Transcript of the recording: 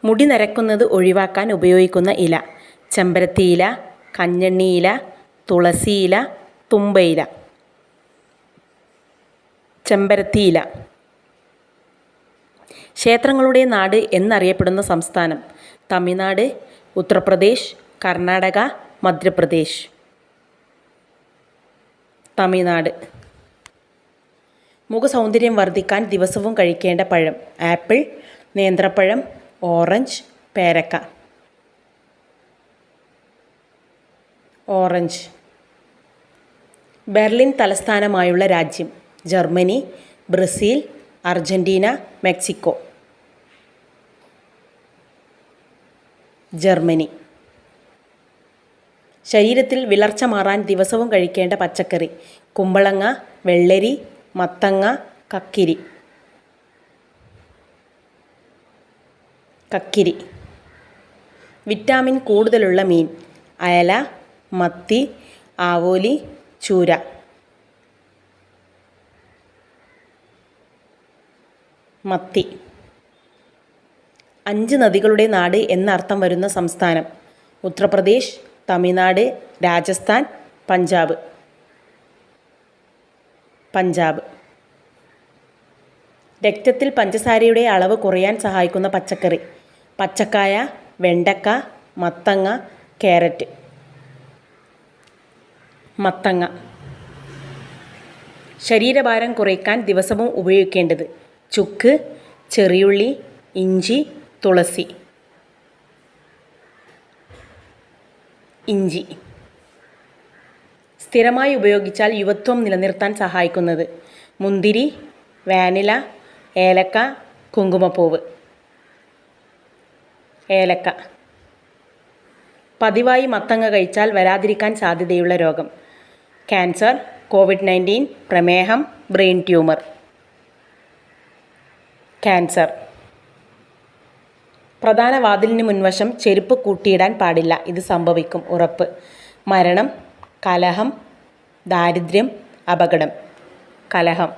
മുടി നരക്കുന്നത് ഒഴിവാക്കാൻ ഉപയോഗിക്കുന്ന ഇല: ചെമ്പരത്തിയില, കഞ്ഞെണ്ണിയില, തുളസിയില, തുമ്പയില. ചെമ്പരത്തിയില. ക്ഷേത്രങ്ങളുടെ നാട് എന്നറിയപ്പെടുന്ന സംസ്ഥാനം: തമിഴ്നാട്, ഉത്തർപ്രദേശ്, കർണാടക, മധ്യപ്രദേശ്. തമിഴ്നാട്. മുഖസൗന്ദര്യം വർദ്ധിക്കാൻ ദിവസവും കഴിക്കേണ്ട പഴം: ആപ്പിൾ, നേന്ത്രപ്പഴം, ഓറഞ്ച്, പേരക്ക. ഓറഞ്ച്. ബെർലിൻ തലസ്ഥാനമായുള്ള രാജ്യം: Germany, Brazil, Argentina, Mexico. Germany. ശരീരത്തിൽ വിളർച്ച മാറാൻ ദിവസവും കഴിക്കേണ്ട പച്ചക്കറി: കുമ്പളങ്ങ, വെള്ളരി, മത്തങ്ങ, കക്കിരി. കക്കിരി. വിറ്റാമിൻ കൂടുതലുള്ള മീൻ: അയല, മത്തി, ആവോലി, ചൂര. മത്തി. 5 നദികളുടെ നാട് എന്നർത്ഥം വരുന്ന സംസ്ഥാനം: ഉത്തർപ്രദേശ്, തമിഴ്നാട്, രാജസ്ഥാൻ, പഞ്ചാബ്. പഞ്ചാബ്. രക്തത്തിൽ പഞ്ചസാരയുടെ അളവ് കുറയാൻ സഹായിക്കുന്ന പച്ചക്കറി: പച്ചക്കായ, വെണ്ടക്ക, മത്തങ്ങ, കാരറ്റ്. മത്തങ്ങ. ശരീരഭാരം കുറയ്ക്കാൻ ദിവസവും ഉപയോഗിക്കേണ്ടത്: ചുക്ക്, ചെറിയുള്ളി, ഇഞ്ചി, തുളസി. ഇഞ്ചി. സ്ഥിരമായി ഉപയോഗിച്ചാൽ യുവത്വം നിലനിർത്താൻ സഹായിക്കുന്നത്: മുന്തിരി, വാനില, ഏലക്ക, കുങ്കുമപ്പൂവ്. ഏലക്ക. പതിവായി മത്തങ്ങ കഴിച്ചാൽ വരാതിരിക്കാൻ സാധ്യതയുള്ള രോഗം: ക്യാൻസർ, COVID-19, പ്രമേഹം, ബ്രെയിൻ ട്യൂമർ. ക്യാൻസർ. പ്രധാന വാതിലിന് മുൻവശം ചെരുപ്പ് കൂട്ടിയിടാൻ പാടില്ല. ഇത് സംഭവിക്കും. ഉറപ്പ്: മരണം, കലഹം, ദാരിദ്ര്യം, അപകടം. കലഹം.